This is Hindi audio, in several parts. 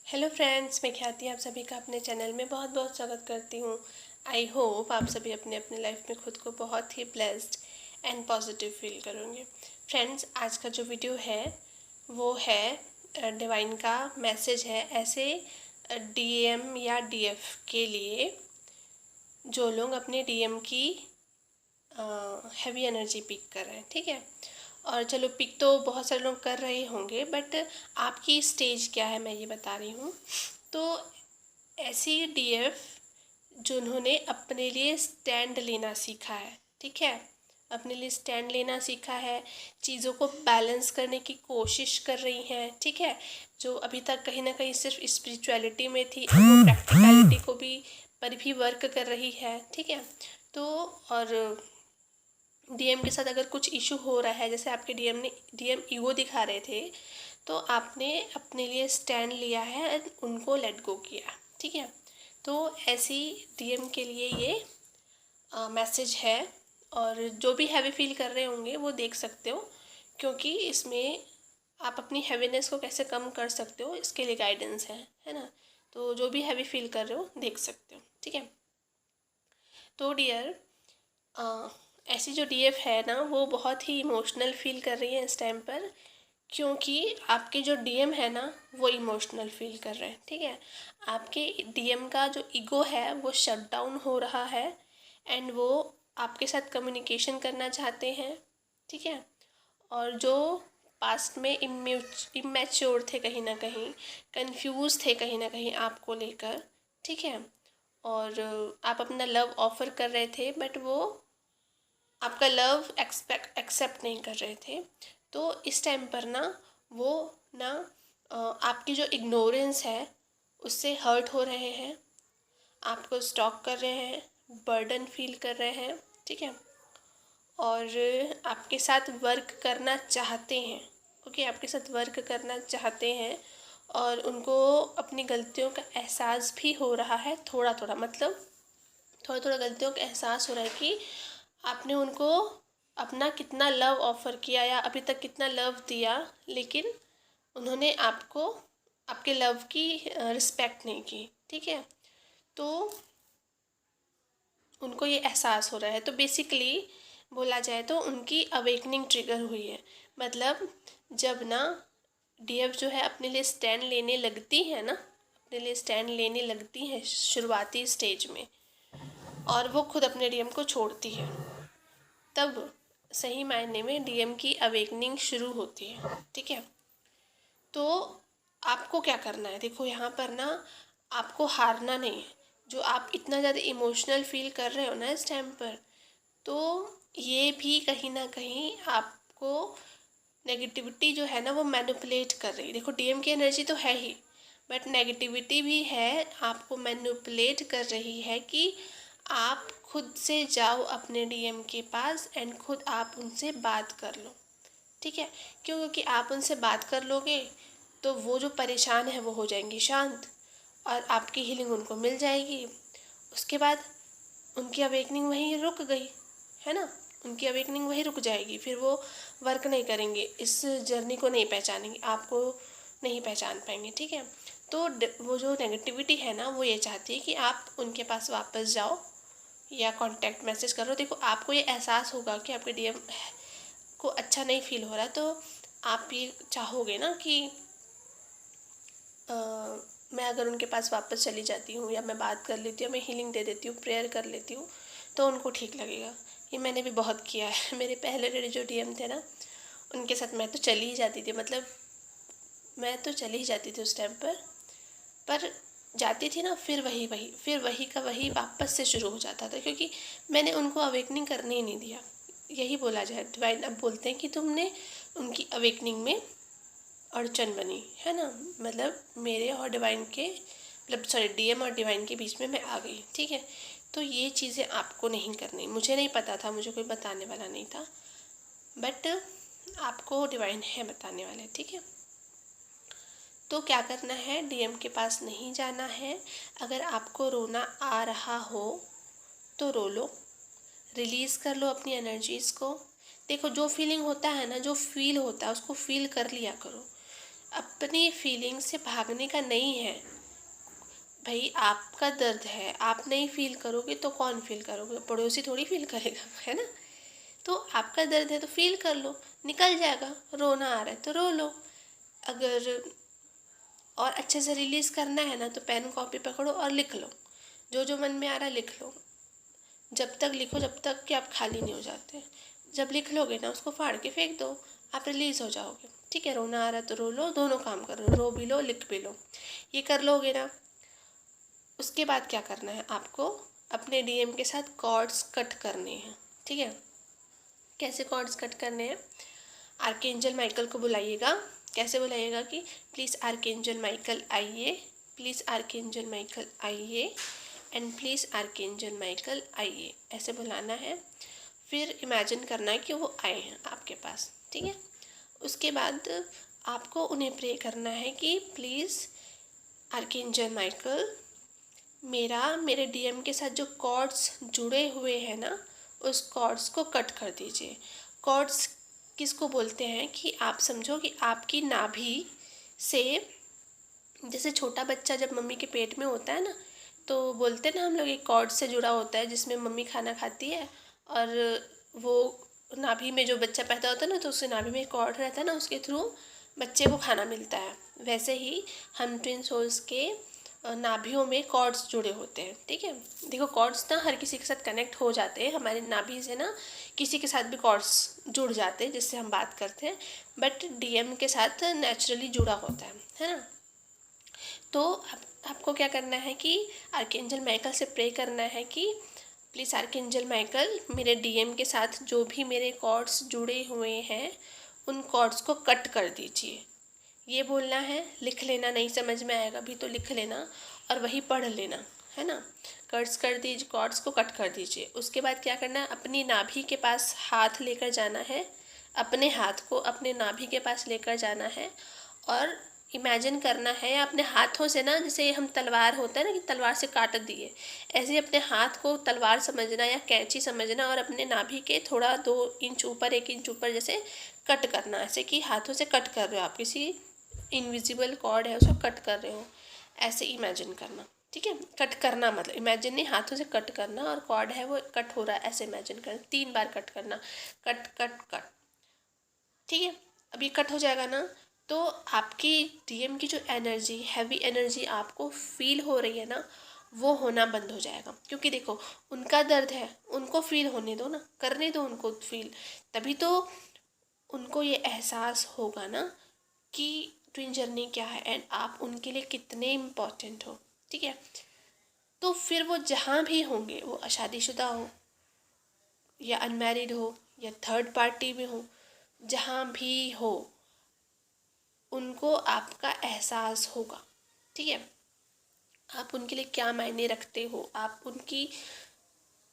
हेलो फ्रेंड्स, मैं ख्याति आप सभी का अपने चैनल में बहुत बहुत स्वागत करती हूँ। आई होप आप सभी अपने अपने लाइफ में खुद को बहुत ही ब्लेस्ड एंड पॉजिटिव फील करोगे। फ्रेंड्स, आज का जो वीडियो है वो है डिवाइन का मैसेज है ऐसे डीएम या डीएफ के लिए जो लोग अपने डीएम की हैवी एनर्जी पिक कर रहे हैं। ठीक है, और चलो पिक तो बहुत सारे लोग कर रहे होंगे, बट आपकी स्टेज क्या है मैं ये बता रही हूँ। तो ऐसी डीएफ जिन्होंने अपने लिए स्टैंड लेना सीखा है, ठीक है, अपने लिए स्टैंड लेना सीखा है, चीज़ों को बैलेंस करने की कोशिश कर रही हैं, ठीक है, जो अभी तक कहीं ना कहीं सिर्फ स्पिरिचुअलिटी में थी, अब वो प्रैक्टिकलिटी को भी पर भी वर्क कर रही है। ठीक है, तो और डीएम के साथ अगर कुछ इशू हो रहा है, जैसे आपके डीएम ईगो दिखा रहे थे, तो आपने अपने लिए स्टैंड लिया है एंड उनको लेट गो किया। ठीक है, तो ऐसी डीएम के लिए ये मैसेज है, और जो भी हैवी फील कर रहे होंगे वो देख सकते हो, क्योंकि इसमें आप अपनी हैवीनेस को कैसे कम कर सकते हो इसके लिए गाइडेंस है ना। तो जो भी हैवी फील कर रहे हो देख सकते हो। ठीक है, तो डियर ऐसी जो डीएफ है ना वो बहुत ही इमोशनल फील कर रही है इस टाइम पर, क्योंकि आपके जो डीएम है ना वो इमोशनल फील कर रहे हैं। ठीक है, आपके डीएम का जो ईगो है वो शट डाउन हो रहा है एंड वो आपके साथ कम्युनिकेशन करना चाहते हैं। ठीक है, और जो पास्ट में इमेच्योर थे, कहीं ना कहीं कंफ्यूज थे कहीं ना कहीं आपको लेकर। ठीक है, और आप अपना लव ऑफर कर रहे थे बट वो आपका लव एक्सेप्ट नहीं कर रहे थे। तो इस टाइम पर ना वो ना आपकी जो इग्नोरेंस है उससे हर्ट हो रहे हैं, आपको स्टॉक कर रहे हैं, बर्डन फील कर रहे हैं। ठीक है, और आपके साथ वर्क करना चाहते हैं। ओके, आपके साथ वर्क करना चाहते हैं और उनको अपनी गलतियों का एहसास भी हो रहा है, थोड़ा थोड़ा, मतलब थोड़ा थोड़ा गलतियों का एहसास हो रहा है कि आपने उनको अपना कितना लव ऑफ़र किया या अभी तक कितना लव दिया, लेकिन उन्होंने आपको आपके लव की रिस्पेक्ट नहीं की। ठीक है, तो उनको ये एहसास हो रहा है। तो बेसिकली बोला जाए तो उनकी अवेकनिंग ट्रिगर हुई है। मतलब जब ना डीएफ जो है अपने लिए स्टैंड लेने लगती है ना, अपने लिए स्टैंड लेने लगती है शुरुआती स्टेज में, और वो खुद अपने डीएम को छोड़ती है, तब सही मायने में डीएम की अवेकनिंग शुरू होती है। ठीक है, तो आपको क्या करना है, देखो यहाँ पर ना आपको हारना नहीं है। जो आप इतना ज़्यादा इमोशनल फील कर रहे हो ना इस टाइम पर, तो ये भी कहीं ना कहीं आपको नेगेटिविटी जो है ना वो मैनिपुलेट कर रही है। देखो डीएम की एनर्जी तो है ही, बट नेगेटिविटी भी है, आपको मैनिपुलेट कर रही है कि आप खुद से जाओ अपने डीएम के पास एंड खुद आप उनसे बात कर लो। ठीक है, क्यों? क्योंकि आप उनसे बात कर लोगे तो वो जो परेशान है वो हो जाएंगी शांत, और आपकी हीलिंग उनको मिल जाएगी। उसके बाद उनकी अवेकनिंग वहीं रुक गई, है ना, उनकी अवेकनिंग वहीं रुक जाएगी, फिर वो वर्क नहीं करेंगे, इस जर्नी को नहीं पहचानेंगे, आपको नहीं पहचान पाएंगे। ठीक है, तो वो जो नेगेटिविटी है ना वो ये चाहती है कि आप उनके पास वापस जाओ या कांटेक्ट मैसेज करो। देखो आपको ये एहसास होगा कि आपके डीएम को अच्छा नहीं फील हो रहा है, तो आप ये चाहोगे ना कि मैं अगर उनके पास वापस चली जाती हूँ या मैं बात कर लेती हूँ, मैं हीलिंग दे देती हूँ, प्रेयर कर लेती हूँ, तो उनको ठीक लगेगा। ये मैंने भी बहुत किया है। मेरे पहले जो डीएम थे ना उनके साथ मैं तो चली ही जाती थी, मतलब मैं तो चली ही जाती थी उस टाइम पर जाती थी ना, फिर वही का वही वापस से शुरू हो जाता था, क्योंकि मैंने उनको अवेकनिंग करने ही नहीं दिया। यही बोला जाए, डिवाइन अब बोलते हैं कि तुमने उनकी अवेकनिंग में अड़चन बनी, है ना, मतलब मेरे और डिवाइन के, मतलब सॉरी डीएम और डिवाइन के बीच में मैं आ गई। ठीक है, तो ये चीज़ें आपको नहीं करनी। मुझे नहीं पता था, मुझे कोई बताने वाला नहीं था, बट आपको डिवाइन है बताने वाले। ठीक है, तो क्या करना है, डीएम के पास नहीं जाना है। अगर आपको रोना आ रहा हो तो रो लो, रिलीज़ कर लो अपनी एनर्जीज़ को। देखो जो फीलिंग होता है ना, जो फील होता है उसको फील कर लिया करो। अपनी फीलिंग से भागने का नहीं है भाई। आपका दर्द है, आप नहीं फील करोगे तो कौन फील करोगे? पड़ोसी थोड़ी फील करेगा, है ना? तो आपका दर्द है तो फील कर लो, निकल जाएगा। रोना आ रहा है तो रो लो। अगर और अच्छे से रिलीज़ करना है ना तो पेन कॉपी पकड़ो और लिख लो, जो जो मन में आ रहा है लिख लो। जब तक लिखो जब तक कि आप खाली नहीं हो जाते। जब लिख लोगे ना उसको फाड़ के फेंक दो, आप रिलीज़ हो जाओगे। ठीक है, रोना आ रहा है तो रो लो, दोनों काम करो, रो भी लो लिख भी लो। ये कर लोगे ना, उसके बाद क्या करना है आपको? अपने डीएम के साथ कॉर्ड्स कट करने हैं। ठीक है, कैसे कॉर्ड्स कट करने हैं? आर्कएंजल माइकल को बुलाइएगा। कैसे बुलाइएगा कि प्लीज़ आर्कएंजल माइकल आइए, प्लीज़ आर्कएंजल माइकल आइए, एंड प्लीज़ आर्कएंजल माइकल आइए, ऐसे बुलाना है। फिर इमेजिन करना है कि वो आए हैं आपके पास। ठीक है, उसके बाद आपको उन्हें प्रे करना है कि प्लीज़ आर्कएंजल माइकल, मेरे डीएम के साथ जो कॉर्ड्स जुड़े हुए हैं ना, उस कॉर्ड्स को कट कर दीजिए। कॉर्ड्स किसको बोलते हैं कि आप समझो कि आपकी नाभि से, जैसे छोटा बच्चा जब मम्मी के पेट में होता है ना, तो बोलते हैं ना हम लोग एक कॉर्ड से जुड़ा होता है जिसमें मम्मी खाना खाती है, और वो नाभि में जो बच्चा पैदा होता है ना तो उसके नाभि में एक कॉर्ड रहता है ना, उसके थ्रू बच्चे को खाना मिलता है। वैसे ही हम ट्विन सोल्स के नाभियों में कॉर्ड्स जुड़े होते हैं। ठीक है, देखो कॉर्ड्स ना हर किसी के साथ कनेक्ट हो जाते हैं। हमारी नाभि से ना किसी के साथ भी कॉर्ड्स जुड़ जाते हैं जिससे हम बात करते हैं, बट डीएम के साथ नेचुरली जुड़ा होता है ना? तो आपको क्या करना है कि आर्कएंजल माइकल से प्रे करना है कि प्लीज़ आर्कएंजल माइकल, मेरे डीएम के साथ जो भी मेरे कॉर्ड्स जुड़े हुए हैं उन कॉर्ड्स को कट कर दीजिए। ये बोलना है, लिख लेना, नहीं समझ में आएगा भी तो लिख लेना और वही पढ़ लेना, है ना? कट्स कर दीजिए, कॉर्ड्स को कट कर दीजिए। उसके बाद क्या करना है, अपनी नाभि के पास हाथ लेकर जाना है, अपने हाथ को अपने नाभि के पास लेकर जाना है और इमेजिन करना है अपने हाथों से ना, जैसे हम तलवार होता है ना कि तलवार से काट दिए, ऐसे ही अपने हाथ को तलवार समझना या कैंची समझना और अपने नाभि के थोड़ा 2 इंच ऊपर 1 इंच ऊपर जैसे कट करना, ऐसे कि हाथों से कट कर रहे हो आप, किसी इनविजिबल कॉर्ड है उसको कट कर रहे हो, ऐसे इमेजिन करना। ठीक है, कट करना मतलब इमेजिन नहीं, हाथों से कट करना, और कॉर्ड है वो कट हो रहा है ऐसे इमेजिन करना। 3 बार कट करना, कट कट कट। ठीक है, अब ये कट हो जाएगा ना, तो आपकी डीएम की जो एनर्जी, हैवी एनर्जी आपको फील हो रही है ना, वो होना बंद हो जाएगा। क्योंकि देखो उनका दर्द है, उनको फील होने दो ना, करने दो उनको फील, तभी तो उनको ये एहसास होगा ना कि ट्विन जर्नी क्या है एंड आप उनके लिए कितने इम्पोर्टेंट हो। ठीक है, तो फिर वो जहाँ भी होंगे, वो शादीशुदा हो या अनमैरिड हो या थर्ड पार्टी में हो, जहाँ भी हो उनको आपका एहसास होगा। ठीक है, आप उनके लिए क्या मायने रखते हो, आप उनकी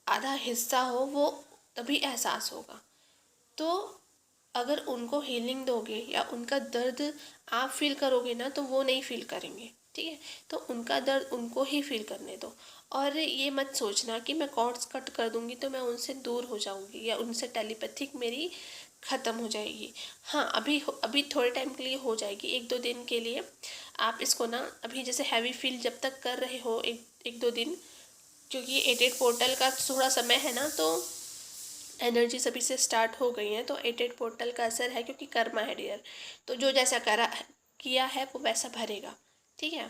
आधा हिस्सा हो, वो तभी एहसास होगा। तो अगर उनको हीलिंग दोगे या उनका दर्द आप फील करोगे ना, तो वो नहीं फील करेंगे। ठीक है, तो उनका दर्द उनको ही फील करने दो। और ये मत सोचना कि मैं कॉर्ड्स कट कर दूंगी तो मैं उनसे दूर हो जाऊंगी या उनसे टेलीपैथिक मेरी ख़त्म हो जाएगी। हाँ, अभी थोड़े टाइम के लिए हो जाएगी, 1-2 दिन के लिए। आप इसको ना अभी जैसे हैवी फील जब तक कर रहे हो 1-2 दिन, क्योंकि ये 88 पोर्टल का थोड़ा समय है ना, तो एनर्जी सभी से स्टार्ट हो गई हैं, तो 88 पोर्टल का असर है, क्योंकि कर्मा है डियर, तो जो जैसा किया है वो वैसा भरेगा। ठीक है,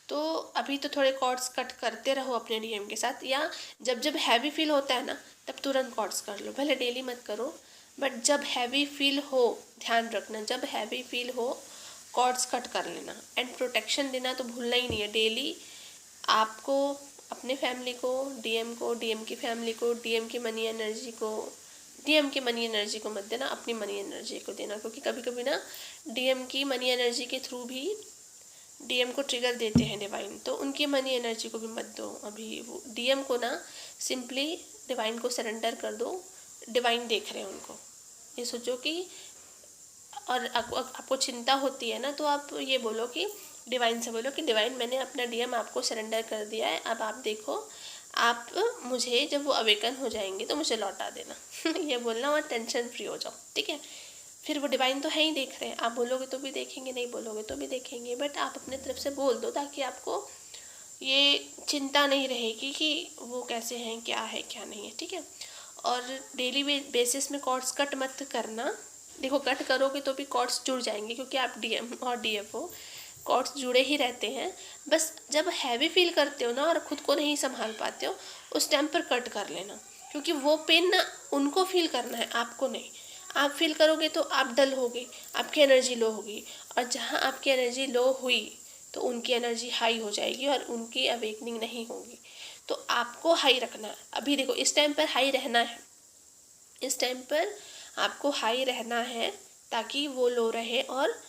तो अभी तो थोड़े कॉर्ड्स कट करते रहो अपने डीएम के साथ, या जब जब हैवी फील होता है ना तब तुरंत कॉर्ड्स कर लो, भले डेली मत करो, बट जब हैवी फील हो, ध्यान रखना जब हैवी फील हो कॉर्ड्स कट कर लेना। एंड प्रोटेक्शन देना तो भूलना ही नहीं है डेली। आपको, अपने फैमिली को, डीएम की फैमिली को, डीएम की मनी एनर्जी को, डीएम की मनी एनर्जी को मत देना, अपनी मनी एनर्जी को देना, क्योंकि कभी कभी ना डीएम की मनी एनर्जी के थ्रू भी डीएम को ट्रिगर देते हैं डिवाइन, तो उनकी मनी एनर्जी को भी मत दो। अभी वो डीएम को ना सिंपली डिवाइन को सरेंडर कर दो, डिवाइन देख रहे हैं उनको। ये सोचो कि, और आपको चिंता होती है ना, तो आप ये बोलो कि डिवाइन से बोलो कि डिवाइन मैंने अपना डीएम आपको सरेंडर कर दिया है, अब आप देखो, आप मुझे जब वो अवेकन हो जाएंगे तो मुझे लौटा देना। ये बोलना और टेंशन फ्री हो जाओ। ठीक है, फिर वो डिवाइन तो है ही देख रहे हैं, आप बोलोगे तो भी देखेंगे, नहीं बोलोगे तो भी देखेंगे, बट आप अपने तरफ से बोल दो ताकि आपको ये चिंता नहीं रहेगी कि वो कैसे हैं, क्या है क्या नहीं है, ठीक है। और डेली बेसिस में कॉर्ड्स कट मत करना। देखो कट करोगे तो भी कॉर्ड्स जुड़ जाएंगे क्योंकि आप डीएम और डीएफ हो, कॉर्ड्स जुड़े ही रहते हैं। बस जब हैवी फील करते हो ना और खुद को नहीं संभाल पाते हो, उस टाइम पर कट कर लेना, क्योंकि वो पेन ना उनको फील करना है, आपको नहीं। आप फील करोगे तो आप डल होगे, आपकी एनर्जी लो होगी, और जहाँ आपकी एनर्जी लो हुई तो उनकी एनर्जी हाई हो जाएगी और उनकी अवेकनिंग नहीं होगी। तो आपको हाई रखना है। अभी देखो इस टाइम पर हाई रहना है, इस टाइम पर आपको हाई रहना है ताकि वो लो रहे और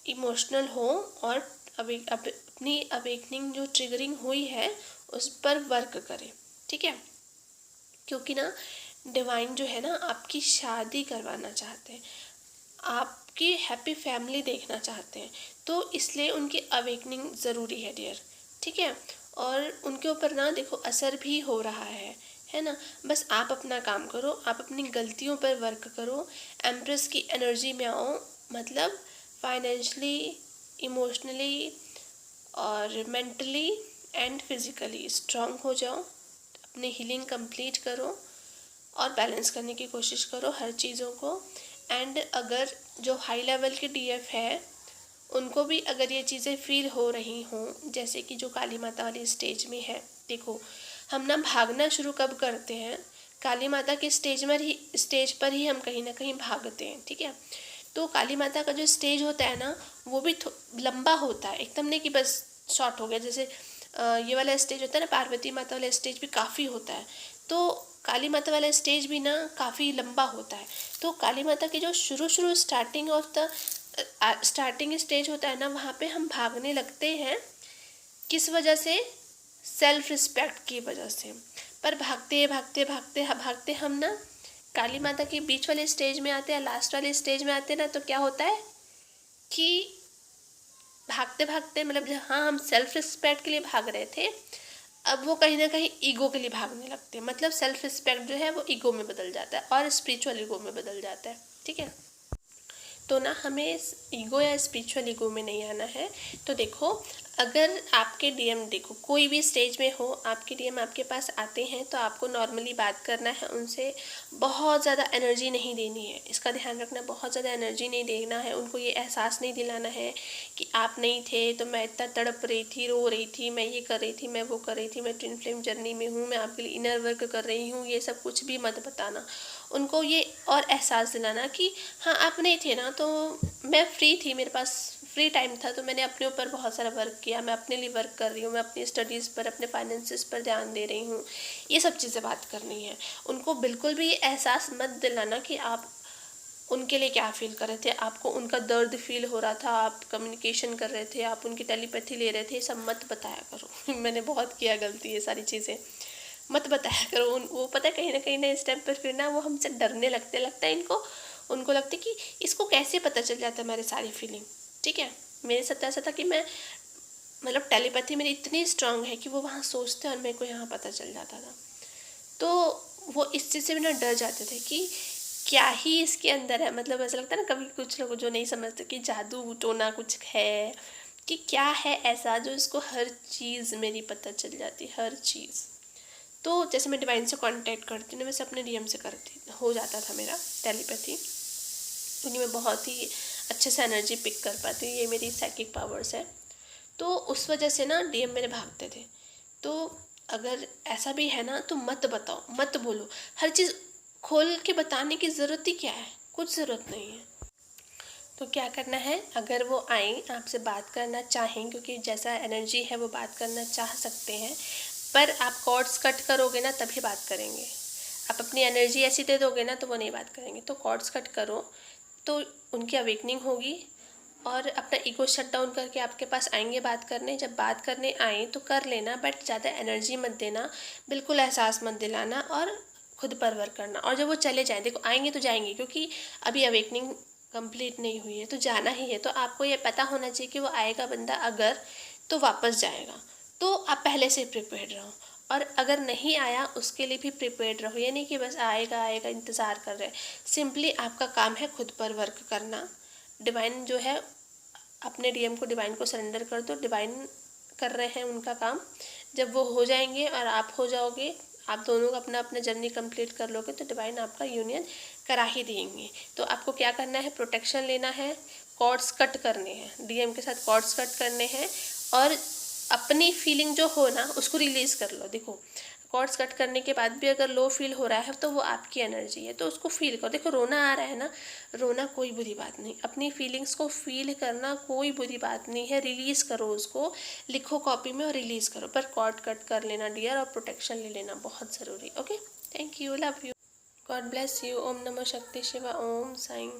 इमोशनल हो, और अपनी अवेकनिंग जो ट्रिगरिंग हुई है उस पर वर्क करें, ठीक है। क्योंकि ना डिवाइन जो है ना आपकी शादी करवाना चाहते हैं, आपकी हैप्पी फैमिली देखना चाहते हैं, तो इसलिए उनकी अवेकनिंग ज़रूरी है डियर, ठीक है। और उनके ऊपर ना देखो असर भी हो रहा है ना। बस आप अपना काम करो, आप अपनी गलतियों पर वर्क करो, एम्प्रेस की एनर्जी में आओ, मतलब फाइनेंशली, इमोशनली और मेंटली एंड फिज़िकली स्ट्रांग हो जाओ, अपनी हीलिंग कंप्लीट करो और बैलेंस करने की कोशिश करो हर चीज़ों को। एंड अगर जो हाई लेवल के डीएफ है उनको भी अगर ये चीज़ें फील हो रही हों, जैसे कि जो काली माता वाली स्टेज में है, देखो हम ना भागना शुरू कब करते हैं, काली माता के स्टेज पर ही हम कहीं ना कहीं भागते हैं, ठीक है। तो काली माता का जो स्टेज होता है ना वो भी लंबा होता है, एकदम नहीं कि बस शॉर्ट हो गया। जैसे ये वाला स्टेज होता है ना, पार्वती माता वाला स्टेज भी काफ़ी होता है, तो काली माता वाला स्टेज भी ना काफ़ी लंबा होता है। तो काली माता की जो शुरू स्टार्टिंग स्टेज होता है ना, वहाँ पे हम भागने लगते हैं। किस वजह से? सेल्फ रिस्पेक्ट की वजह से। पर भागते भागते भागते भागते हम ना काली माता के बीच वाले स्टेज में आते हैं, लास्ट वाले स्टेज में आते हैं ना, तो क्या होता है कि भागते भागते मतलब हाँ हम सेल्फ रिस्पेक्ट के लिए भाग रहे थे, अब वो कहीं ना कहीं ईगो के लिए भागने लगते हैं। मतलब सेल्फ रिस्पेक्ट जो है वो ईगो में बदल जाता है और स्पिरिचुअल ईगो में बदल जाता है, ठीक है। तो ना हमें ईगो या स्पिरिचुअल ईगो में नहीं आना है। तो देखो अगर आपके डीएम देखो कोई भी स्टेज में हो, आपके डीएम आपके पास आते हैं तो आपको नॉर्मली बात करना है उनसे, बहुत ज़्यादा एनर्जी नहीं देनी है, इसका ध्यान रखना। बहुत ज़्यादा एनर्जी नहीं देना है, उनको ये एहसास नहीं दिलाना है कि आप नहीं थे तो मैं इतना तड़प रही थी, रो रही थी, मैं ये कर रही थी, मैं वो कर रही थी, मैं ट्विन फ्लेम जर्नी में हूँ, मैं आपके लिए इनर वर्क कर रही हूँ, ये सब कुछ भी मत बताना। उनको ये और एहसास दिलाना कि हाँ आप नहीं थे ना तो मैं फ्री थी, मेरे पास फ्री टाइम था, तो मैंने अपने ऊपर बहुत सारा वर्क किया, मैं अपने लिए वर्क कर रही हूँ, मैं अपनी स्टडीज़ पर, अपने फाइनेंसेस पर ध्यान दे रही हूँ, ये सब चीज़ें बात करनी है। उनको बिल्कुल भी एहसास मत दिलाना कि आप उनके लिए क्या फील कर रहे थे, आपको उनका दर्द फील हो रहा था, आप कम्युनिकेशन कर रहे थे, आप उनकी टेलीपैथी ले रहे थे, ये सब मत बताया करो। मैंने बहुत किया गलती, ये सारी चीज़ें मत बताया करो। वो पता है कहीं ना इस टाइम पर फिर ना वो हमसे डरने लगता है इनको, उनको लगता है कि इसको कैसे पता चल जाता है हमारी सारी फीलिंग, ठीक है। मेरे साथ ऐसा था कि मैं मतलब टेलीपैथी मेरी इतनी स्ट्रांग है कि वो वहाँ सोचते हैं और मेरे को यहाँ पता चल जाता था। तो वो इस चीज़ से भी ना डर जाते थे कि क्या ही इसके अंदर है। मतलब ऐसा लगता है ना कभी कुछ लोग जो नहीं समझते कि जादू टोना कुछ है, कि क्या है ऐसा जो इसको हर चीज़ मेरी पता चल जाती, हर चीज़। तो जैसे मैं डिवाइन से कांटेक्ट करती हूँ ना, वैसे अपने डीएम से करती हो जाता था मेरा टेलीपैथी, क्योंकि मैं बहुत ही अच्छे से एनर्जी पिक कर पाती हूँ, ये मेरी साइकिक पावर्स है। तो उस वजह से ना डीएम मेरे भागते थे। तो अगर ऐसा भी है ना तो मत बताओ, मत बोलो, हर चीज़ खोल के बताने की ज़रूरत ही क्या है, कुछ ज़रूरत नहीं है। तो क्या करना है, अगर वो आए आपसे बात करना चाहें, क्योंकि जैसा एनर्जी है वो बात करना चाह सकते हैं, पर आप कॉर्ड्स कट करोगे ना तभी बात करेंगे। आप अपनी एनर्जी ऐसी दे दोगे ना तो वो नहीं बात करेंगे। तो कॉर्ड्स कट करो तो उनकी अवेकनिंग होगी और अपना ईगो शट डाउन करके आपके पास आएंगे बात करने। जब बात करने आए तो कर लेना, बट ज़्यादा एनर्जी मत देना, बिल्कुल एहसास मत दिलाना और खुद पर वर्क करना। और जब वो चले जाएँ, देखो आएंगे तो जाएंगे, क्योंकि अभी अवेकनिंग कंप्लीट नहीं हुई है तो जाना ही है। तो आपको ये पता होना चाहिए कि वो आएगा बंदा अगर तो वापस जाएगा, तो आप पहले से प्रिपेयर्ड रहो। और अगर नहीं आया उसके लिए भी प्रिपेयर्ड रहो, ये नहीं कि बस आएगा आएगा इंतज़ार कर रहे हैं। सिंपली आपका काम है खुद पर वर्क करना। डिवाइन जो है, अपने डीएम को, डिवाइन को सरेंडर कर दो, डिवाइन कर रहे हैं उनका काम। जब वो हो जाएंगे और आप हो जाओगे, आप दोनों अपना अपना जर्नी कंप्लीट कर लोगे, तो डिवाइन आपका यूनियन करा ही देंगे। तो आपको क्या करना है, प्रोटेक्शन लेना है, कॉर्ड्स कट करने हैं, डीएम के साथ कॉर्ड्स कट करने हैं, और अपनी फीलिंग जो हो ना उसको रिलीज़ कर लो। देखो, कॉर्ड्स कट करने के बाद भी अगर लो फील हो रहा है तो वो आपकी एनर्जी है, तो उसको फील करो। देखो, रोना आ रहा है ना, रोना कोई बुरी बात नहीं, अपनी फीलिंग्स को फील करना कोई बुरी बात नहीं है, रिलीज़ करो उसको, लिखो कॉपी में और रिलीज़ करो। पर कॉर्ड कट कर लेना डियर, और प्रोटेक्शन ले लेना, बहुत ज़रूरी। Okay, thank you, love you, God bless you. ओम नमो शक्ति शिवा, ओम साईं।